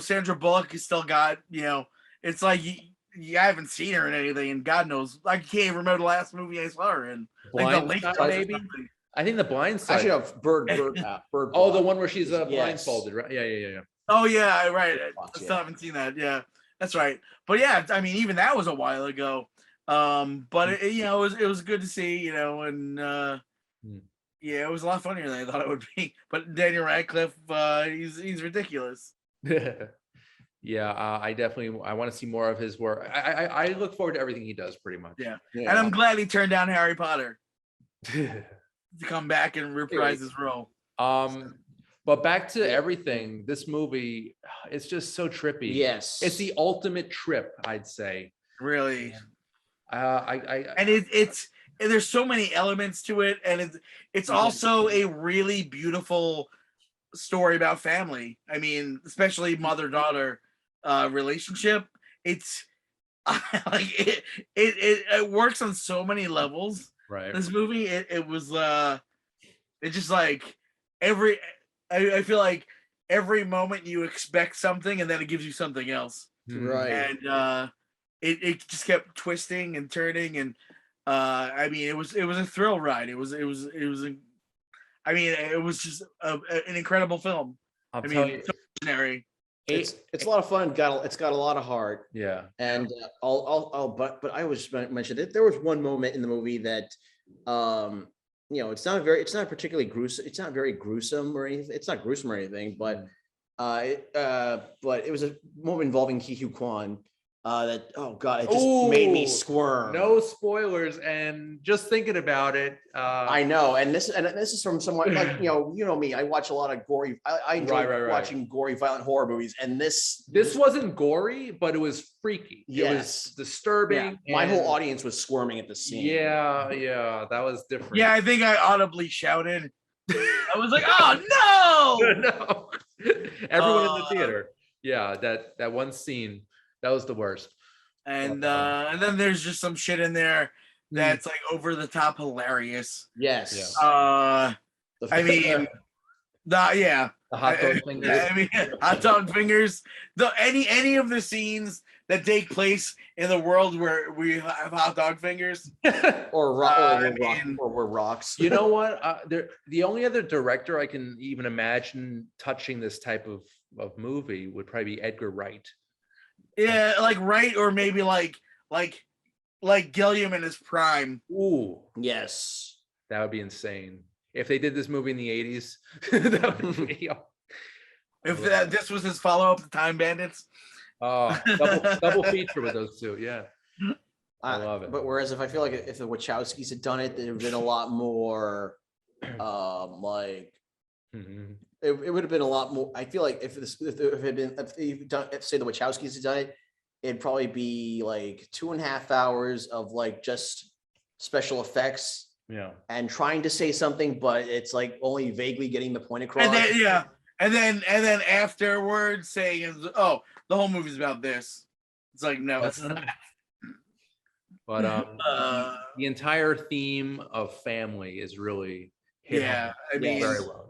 Sandra Bullock has still got, it's like you haven't seen her in anything, and God knows, I can't even remember the last movie I saw her in. Blind Side, maybe. I think The Blind Side. Actually, no, Bird. Oh, the one where she's blindfolded, right? Yeah. Oh yeah, right. I still haven't seen that. Yeah, that's right. But yeah, I mean, even that was a while ago. But it was good to see, and yeah, it was a lot funnier than I thought it would be. But Daniel Radcliffe, he's ridiculous. Yeah, I want to see more of his work. I look forward to everything he does, pretty much. Yeah. And I'm glad he turned down Harry Potter to come back and reprise his role. But back to everything. This movie, it's just so trippy. Yes, it's the ultimate trip, I'd say. Really. And it's there's so many elements to it, and it's also a really beautiful story about family. I mean, especially mother-daughter relationship. It's like it works on so many levels. Right. This movie, it was it's just like I feel like every moment you expect something, and then it gives you something else. Right. And it just kept twisting and turning, and I mean, it was a thrill ride. It was just an incredible film. It's so visionary. It's a lot of fun. It's got a lot of heart. Yeah. And but I was mentioned that there was one moment in the movie that it's not particularly gruesome. It's not very gruesome or anything. It's not gruesome or anything, but it was a moment involving Ki Kwan. That it just made me squirm. No spoilers, and just thinking about it, I know, and this is from someone like me. I watch a lot of gory. I enjoy watching gory, violent horror movies, and this wasn't gory, but it was freaky. Yes. It was disturbing. Yeah. My whole audience was squirming at the scene. Yeah, that was different. Yeah, I think I audibly shouted. I was like, "Oh no!" No, everyone in the theater. Yeah, that one scene. That was the worst. And then there's just some shit in there that's like over the top hilarious. Yes. I mean, the hot dog fingers. I mean, hot dog fingers. Any of the scenes that take place in the world where we have hot dog fingers, or rocks. You know what? The only other director I can even imagine touching this type of movie would probably be Edgar Wright. Yeah, like Wright, or maybe like Gilliam in his prime. Ooh, yes, that would be insane if they did this movie in the 80s. That would be. If this was his follow up to Time Bandits. Oh, double feature with those two. Yeah, I love it. But whereas if I feel like if the Wachowskis had done it, there would have been a lot more It would have been a lot more. I feel like if the Wachowskis had done it, it'd probably be like 2.5 hours of like just special effects. Yeah. And trying to say something, but it's like only vaguely getting the point across. And then afterwards saying, "Oh, the whole movie's about this." It's like, no, it's not. But the entire theme of family is really hit I mean, very well.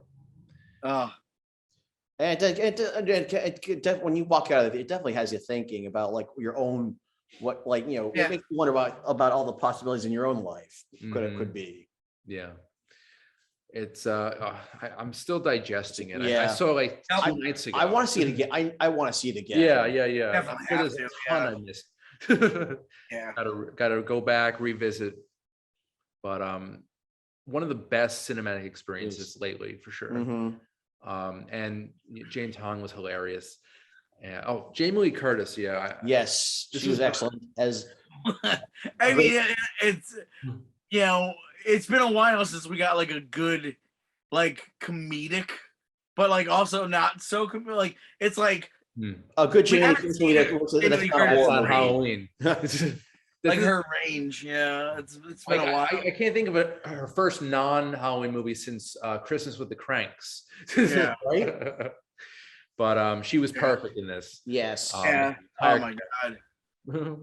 And when you walk out of it, it definitely has you thinking about like your own, what, like, you know, Yeah. it makes you wonder about all the possibilities in your own life could be. Yeah. It's I'm still digesting it. I Yeah. saw like I- 2 nights ago. I want to see it again. I want to see it again. Yeah. Definitely I'm sure have there's a to, ton yeah. I missed. Yeah. Gotta go back, revisit. But one of the best cinematic experiences lately for sure. Mhm. And James Hong was hilarious. And Jamie Lee Curtis, Yes, This she was is- excellent as I mean, it's, you know, it's been a while since we got like a good, like comedic, but like also not so like it's like a good We Jamie haven't seen it. Lee Jamie Lee Curtis. Curtis that's on on Range. Halloween. like her range. Yeah, it's been a while. I can't think of her first non-Halloween movie since Christmas with the Cranks. Yeah. Right? But she was perfect in this. Yes. Yeah. Oh my god.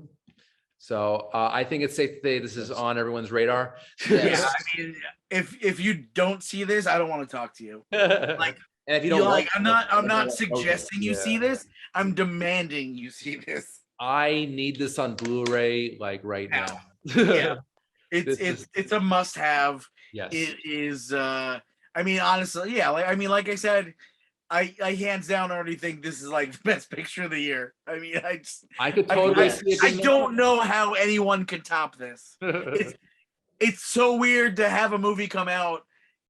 So I think it's safe to say this is on everyone's radar. Yes. Yeah, I mean, if you don't see this, I don't want to talk to you. Like, And if you you don't like, I'm not okay. suggesting you see this. I'm demanding you see this. I need this on Blu-ray like right now. Yeah. This is- It's a must-have. Yes. It is. I mean, honestly, yeah. Like I said, I hands down already think this is like the best picture of the year. I mean, I could totally see it. I being don't know how anyone could top this. nominated. It's so weird to have a movie come out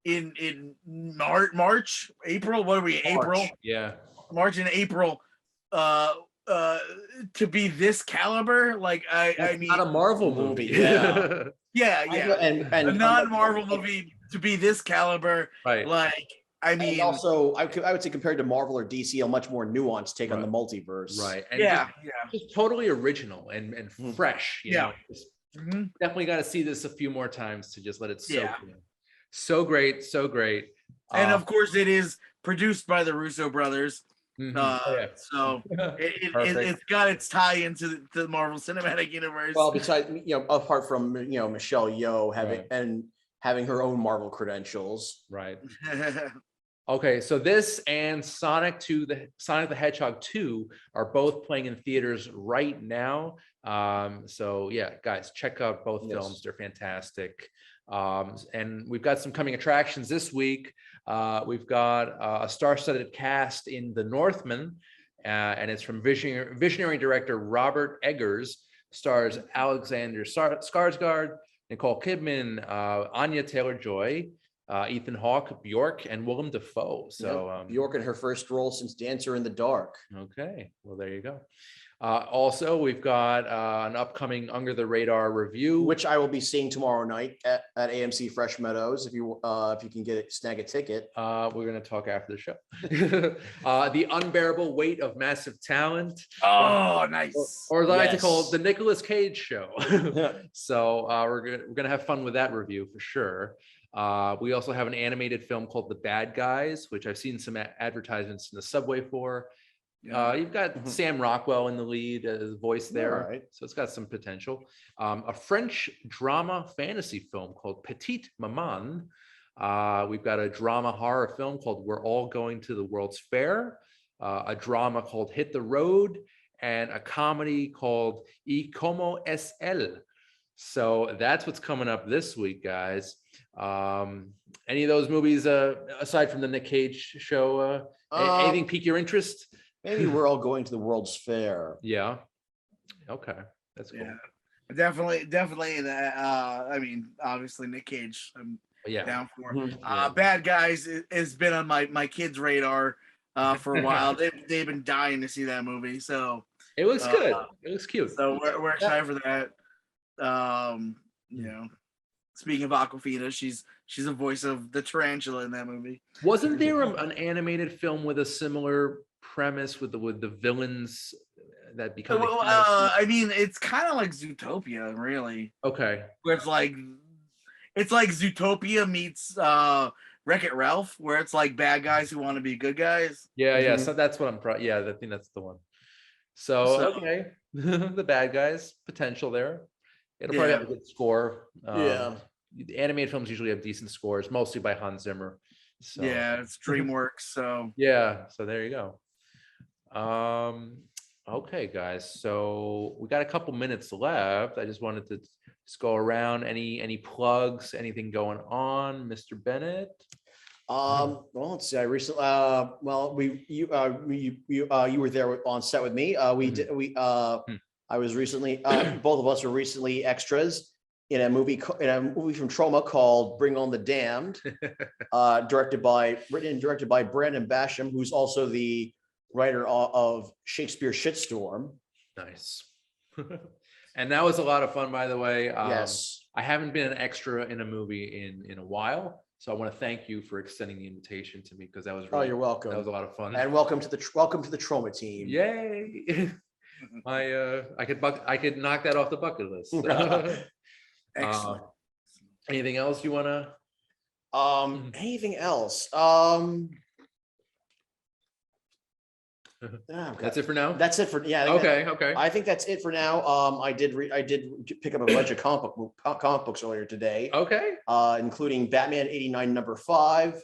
in March, April. What are we? April, Yeah. March and April. To be this caliber, like I That's mean, not a Marvel movie. Yeah. yeah. And A non-Marvel movie to be this caliber, Right. like I And mean, also, I would say compared to Marvel or DC, a much more nuanced take on the multiverse. Right. And yeah. just totally original and fresh. You Yeah. know? Just Mhm. definitely got to see this a few more times to just let it soak Yeah. in. So great, so great. And of course, it is produced by the Russo brothers. Mhm. So Perfect. it's got its tie into the Marvel Cinematic Universe. Well, besides, apart from Michelle Yeoh Right. having her own Marvel credentials. Right. Okay, so this and Sonic the Hedgehog 2 are both playing in theaters right now. So yeah, guys, check out both Yes. films. They're fantastic. And we've got some coming attractions this week. We've got a star-studded cast in The Northman, and it's from visionary director Robert Eggers. Stars Alexander Skarsgård, Nicole Kidman, Anya Taylor-Joy, Ethan Hawke, Bjork, and Willem Dafoe. So Bjork in her first role since Dancer in the Dark. okay, well there you go. Also, we've got an upcoming Under the Radar review, Which I will be seeing tomorrow night at AMC Fresh Meadows. If you can snag a ticket. we're going to talk after the show. The Unbearable Weight of Massive Talent, Oh, nice. or as I like to call it, Yes. the Nicolas Cage Show. So we're gonna have fun with that review for sure. We also have an animated film called The Bad Guys, which I've seen some advertisements in the subway for. You've got Mhm. Sam Rockwell in the lead as voice there, Alright. so it's got some potential. A French drama fantasy film called Petite Maman. We've got a drama horror film called We're All Going to the World's Fair, a drama called Hit the Road, and a comedy called Y Como Es Él. So that's what's coming up this week, guys. Any of those movies, aside from the Nick Cage show, anything pique your interest? Maybe We're All Going to the World's Fair. Yeah. Okay, that's cool. Yeah. Definitely that. I mean, obviously Nick Cage. I'm Yeah. down for. Mhm. Bad Guys has been on my kids' radar for a while. They've been dying to see that movie. So It looks good. It looks cute. so we're excited for that. Speaking of Aquafina, she's a voice of the tarantula in that movie. Wasn't there an animated film with a similar premise with the villains that become? Well, I mean, it's kind of like Zootopia, really. Okay. Where it's like Zootopia meets Wreck-It Ralph, where it's like bad guys who want to be good guys. Yeah. Mhm. So that's what I'm. Yeah, I think that's the one. So okay, the Bad Guys potential there. It'll probably have a good score. Yeah. The animated films usually have decent scores, mostly by Hans Zimmer. So Yeah, it's DreamWorks. So yeah, so there you go. Okay, guys. So we got a couple minutes left. I just wanted to just go around. Any plugs, anything going on, Mr. Bennett? Well, let's see. I recently, well, you were there on set with me. I was recently, both of us were recently extras in a movie from Troma called Bring On the Damned, written and directed by Brandon Basham, who's also the writer of Shakespeare Shitstorm. Nice. And that was a lot of fun, by the way. Yes. I haven't been an extra in a movie in a while, so I want to thank you for extending the invitation to me, because that was Oh, really, you're welcome. that was a lot of fun. And welcome to the Troma team. Yay! I could knock that off the bucket list. excellent. Anything else you want to? Anything else? That's it for now. That's it for yeah. Okay. I think that's it for now. I did pick up a bunch of comic books earlier today. Okay. Including Batman '89 #5,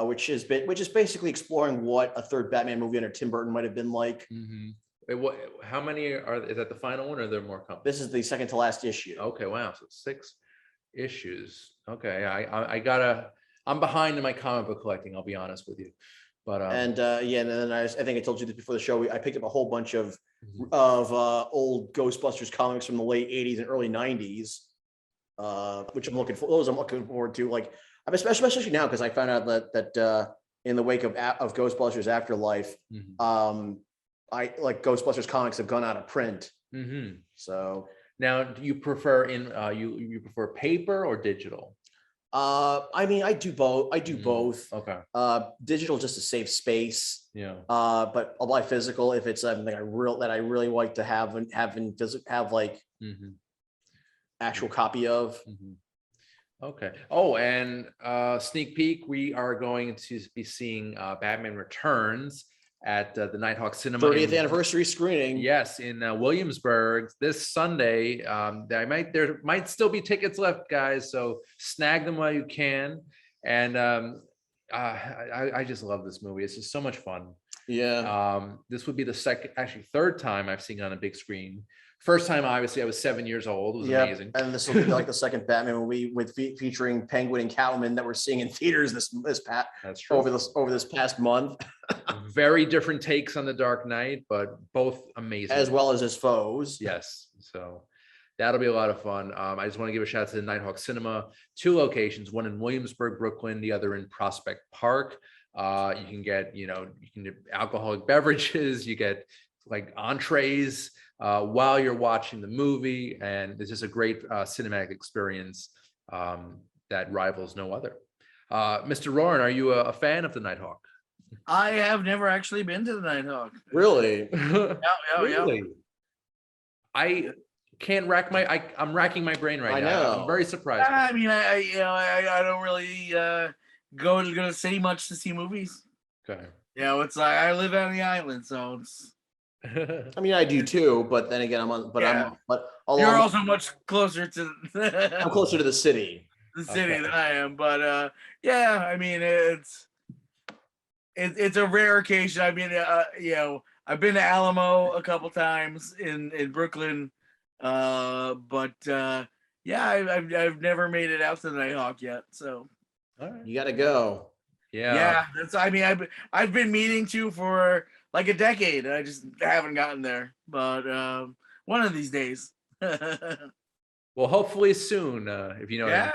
which is basically exploring what a third Batman movie under Tim Burton might have been like. Mm-hmm. Wait, how many is that the final one, or are there more coming? This is the second to last issue. Okay, wow. So 6 issues. Okay, I'm behind in my comic book collecting, I'll be honest with you. But And then I think I told you this before the show. I picked up a whole bunch of old Ghostbusters comics from the late '80s and early '90s, which I'm looking for. Those I'm looking forward to. Like, especially now, because I found out that in the wake of Ghostbusters Afterlife, I like Ghostbusters comics have gone out of print. So now, do you prefer you prefer paper or digital? I mean, I do both. Both. Okay. Digital just to save space. Yeah. But I'll buy physical if it's something I really like to have like actual copy of. Okay. Oh, and sneak peek, we are going to be seeing Batman Returns at the Nighthawk Cinema 30th anniversary screening. Yes, in Williamsburg this Sunday. There might still be tickets left, guys, so snag them while you can. And I just love this movie. It's just so much fun. Yeah. This would be the third time I've seen it on a big screen. First time, obviously, I was 7 years old. It was amazing. And this will be like the second Batman movie featuring Penguin and Catwoman that we're seeing in theaters That's true. over this past month. Very different takes on the Dark Knight, but both amazing. As well as his foes. Yes. So that'll be a lot of fun. I just want to give a shout out to the Nighthawk Cinema, 2 locations, one in Williamsburg, Brooklyn, the other in Prospect Park. You can get alcoholic beverages, you get like entrees while you're watching the movie, and it's just a great cinematic experience that rivals no other. Mr. Roran, are you a fan of the Nighthawk? I have never actually been to the Nighthawk. Really? Really? I can't I'm racking my brain right now. know. I'm very surprised. I mean, I don't really go to the city much to see movies. Okay. It's like I live on the island, so it's. I mean, I do too, but then again, You're also much closer to. I'm closer to the city. The city than I am, but I mean, it's a rare occasion. I mean, I've been to Alamo a couple times in Brooklyn, but I've never made it out to the Nighthawk yet. So You got to go. Yeah. I've been meaning to for like a decade. I just haven't gotten there, but one of these days. Well, hopefully soon, if you know. Yeah.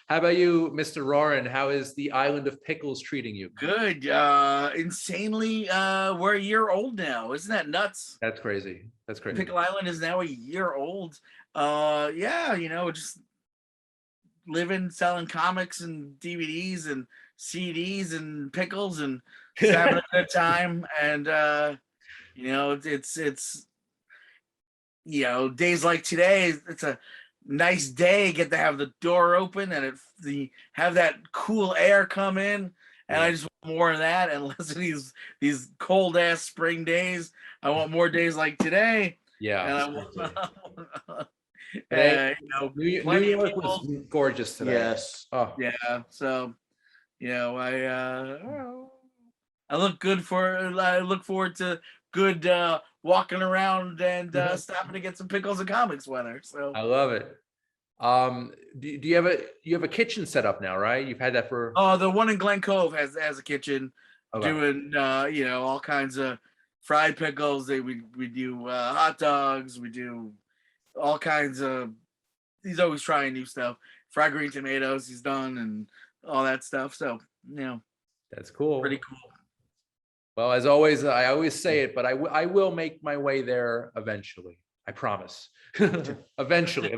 How about you, Mr. Roran? How is the island of pickles treating you? Good. Insanely, we're a year old now. Isn't that nuts? That's crazy. That's crazy. Pickle Island is now a year old. Just living, selling comics and DVDs and CDs and pickles and just having a good time. And it's days like today, it's a nice day, get to have the door open and have that cool air come in, and I just want more of that, and less of these cold ass spring days. I want more days like today. And Today, New plenty of York people. was gorgeous today. Yes. Oh, Yeah, so I look good for. I look forward to good walking around and stopping to get some pickles and comics weather. So I love it. Do you have a kitchen set up now, right? You've had that for the one in Glen Cove has a kitchen Okay. doing all kinds of fried pickles. We do hot dogs. We do all kinds of. He's always trying new stuff. Fried green tomatoes he's done and all that stuff. So That's cool. pretty cool. Well, as always, I always say it, but I will make my way there eventually. I promise. Eventually.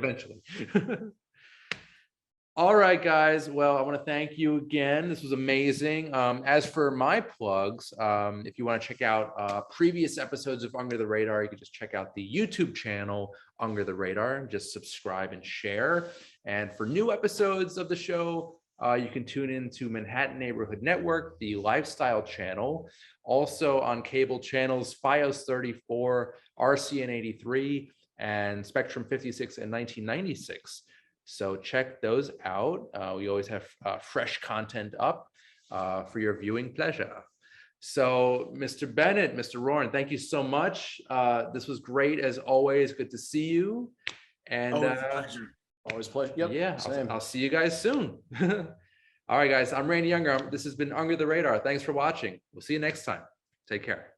All right, guys. Well, I want to thank you again. This was amazing. As for my plugs, if you want to check out previous episodes of Under the Radar, you can just check out the YouTube channel Under the Radar. Just subscribe and share. And for new episodes of the show, you can tune in to Manhattan Neighborhood Network, the Lifestyle channel, also on cable channels FiOS 34, RCN 83, and Spectrum 56 and 1996. So check those out. We always have fresh content up for your viewing pleasure. So Mr. Bennett, Mr. Roran, thank you so much. This was great as always. Good to see you. And Always a pleasure. Always a pleasure. Yep. yeah, Same. I'll see you guys soon. All right, guys, I'm Randy Younger. This has been Under the Radar. Thanks for watching. We'll see you next time. Take care.